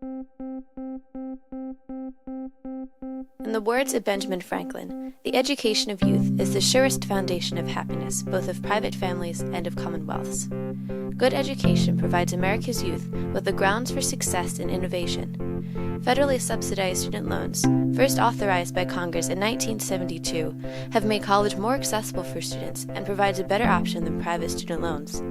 In the words of Benjamin Franklin, the education of youth is the surest foundation of happiness, both of private families and of commonwealths. Good education provides America's youth with the grounds for success and innovation. Federally subsidized student loans, first authorized by Congress in 1972, have made college more accessible for students and provides a better option than private student loans.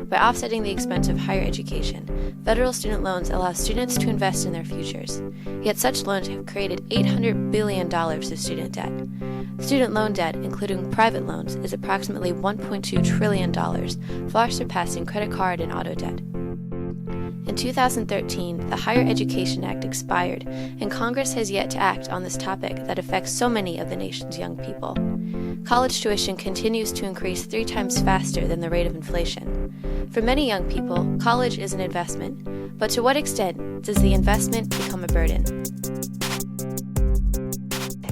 By offsetting the expense of higher education, federal student loans allow students to invest in their futures. Yet such loans have created $800 billion of student debt. Student loan debt, including private loans, is approximately $1.2 trillion, far surpassing credit card and auto debt. In 2013, the Higher Education Act expired, and Congress has yet to act on this topic that affects so many of the nation's young people. College tuition continues to increase 3 times faster than the rate of inflation. For many young people, college is an investment, but to what extent does the investment become a burden?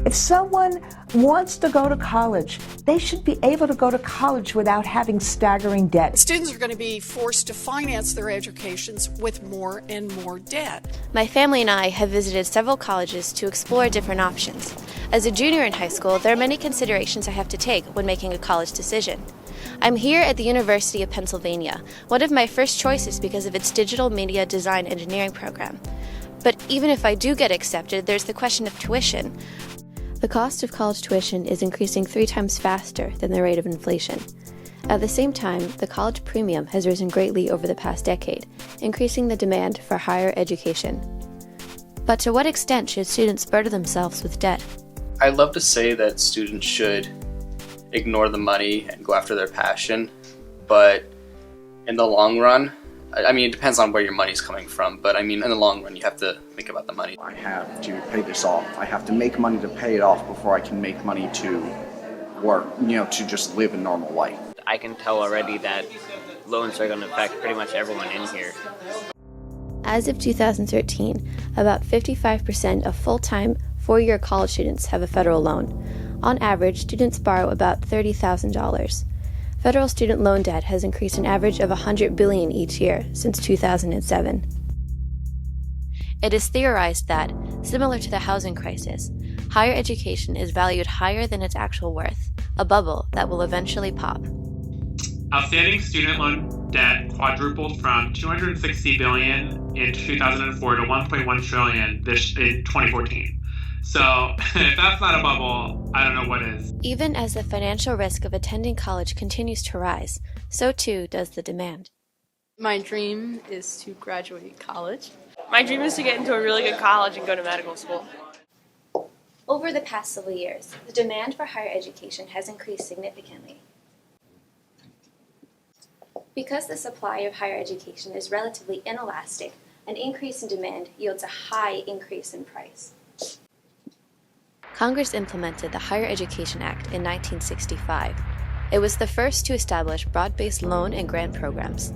If someone wants to go to college, they should be able to go to college without having staggering debt. Students are going to be forced to finance their educations with more and more debt. My family and I have visited several colleges to explore different options. As a junior in high school, there are many considerations I have to take when making a college decision. I'm here at the University of Pennsylvania, one of my first choices because of its digital media design engineering program. But even if I do get accepted, there's the question of tuition. The cost of college tuition is increasing 3 times faster than the rate of inflation. At the same time, the college premium has risen greatly over the past decade, increasing the demand for higher education. But to what extent should students burden themselves with debt? I'd love to say that students should ignore the money and go after their passion, but in the long run, I mean, it depends on where your money's coming from, but I mean, in the long run, you have to think about the money. I have to pay this off. I have to make money to pay it off before I can make money to work, to just live a normal life. I can tell already that loans are going to affect pretty much everyone in here. As of 2013, about 55% of full-time, 4-year college students have a federal loan. On average, students borrow about $30,000. Federal student loan debt has increased an average of $100 billion each year since 2007. It is theorized that, similar to the housing crisis, higher education is valued higher than its actual worth, a bubble that will eventually pop. Outstanding student loan debt quadrupled from $260 billion in 2004 to $1.1 trillion in 2014. So, if that's not a bubble, I don't know what is. Even as the financial risk of attending college continues to rise, so too does the demand. My dream is to graduate college. My dream is to get into a really good college and go to medical school. Over the past several years, the demand for higher education has increased significantly. Because the supply of higher education is relatively inelastic, an increase in demand yields a high increase in price. Congress implemented the Higher Education Act in 1965. It was the first to establish broad-based loan and grant programs.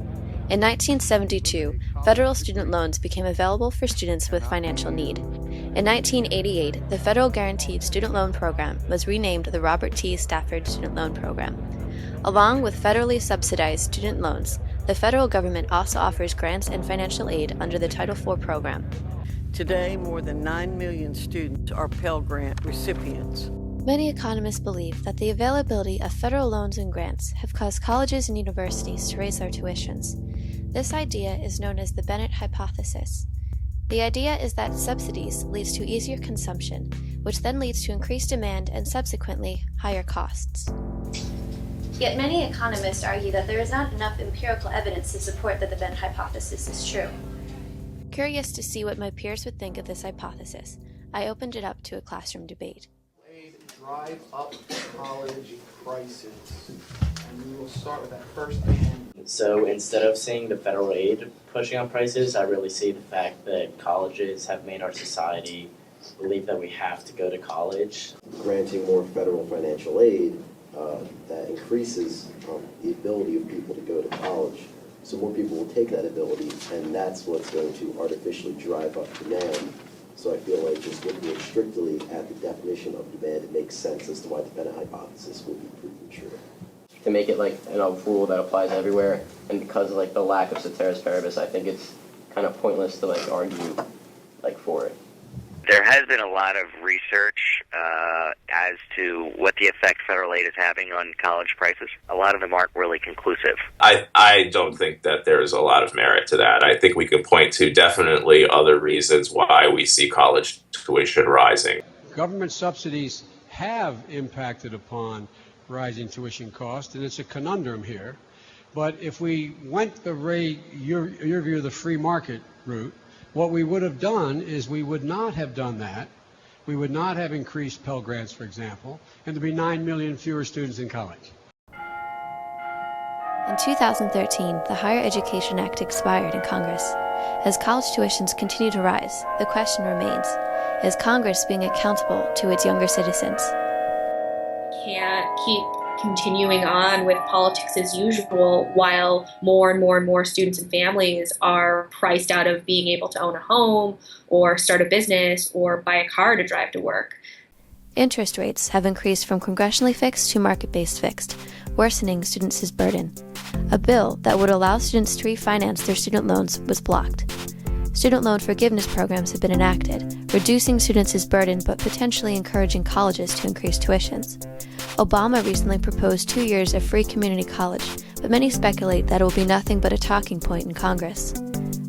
In 1972, federal student loans became available for students with financial need. In 1988, the Federal Guaranteed Student Loan Program was renamed the Robert T. Stafford Student Loan Program. Along with federally subsidized student loans, the federal government also offers grants and financial aid under the Title IV program. Today, more than 9 million students are Pell Grant recipients. Many economists believe that the availability of federal loans and grants have caused colleges and universities to raise their tuitions. This idea is known as the Bennett hypothesis. The idea is that subsidies leads to easier consumption, which then leads to increased demand and subsequently higher costs. Yet many economists argue that there is not enough empirical evidence to support that the Bennett hypothesis is true. Curious to see what my peers would think of this hypothesis, I opened it up to a classroom debate. Drive up college prices, and we will start with that first man. So instead of seeing the federal aid pushing on prices, I really see the fact that colleges have made our society believe that we have to go to college. Granting more federal financial aid that increases the ability of people to go to college. So more people will take that ability, and that's what's going to artificially drive up demand. So I feel like just looking strictly at the definition of demand, it makes sense as to why the Bennett hypothesis will be proven true. To make it like a rule that applies everywhere, and because of the lack of ceteris paribus, I think it's kind of pointless to argue for it? There has been a lot of research as to what the effect federal aid is having on college prices. A lot of them aren't really conclusive. I don't think that there's a lot of merit to that. I think we can point to definitely other reasons why we see college tuition rising. Government subsidies have impacted upon rising tuition costs, and it's a conundrum here. But if we went the way your view of the free market route, what we would have done is we would not have done that. We would not have increased Pell Grants, for example, and there'd be 9 million fewer students in college. In 2013, the Higher Education Act expired in Congress. As college tuitions continue to rise, the question remains, is Congress being accountable to its younger citizens? Can't keep continuing on with politics as usual while more and more students and families are priced out of being able to own a home or start a business or buy a car to drive to work. Interest rates have increased from congressionally fixed to market-based fixed, worsening students' burden. A bill that would allow students to refinance their student loans was blocked. Student loan forgiveness programs have been enacted, reducing students' burden but potentially encouraging colleges to increase tuitions. Obama recently proposed 2 years of free community college, but many speculate that it will be nothing but a talking point in Congress.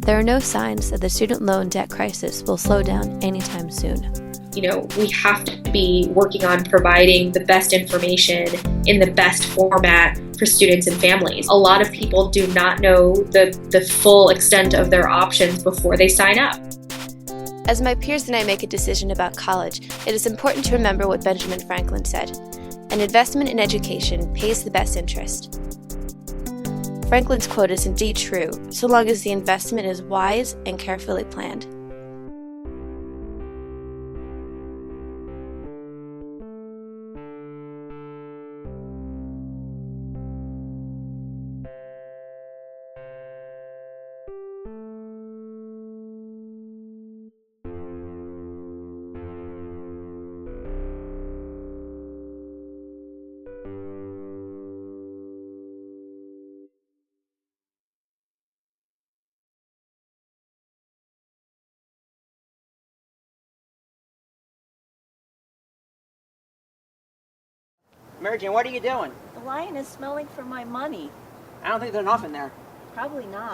There are no signs that the student loan debt crisis will slow down anytime soon. We have to be working on providing the best information in the best format for students and families. A lot of people do not know the full extent of their options before they sign up. As my peers and I make a decision about college, it is important to remember what Benjamin Franklin said. An investment in education pays the best interest. Franklin's quote is indeed true, so long as the investment is wise and carefully planned. Mary Jane, what are you doing? The lion is smelling for my money. I don't think there's enough in there. Probably not.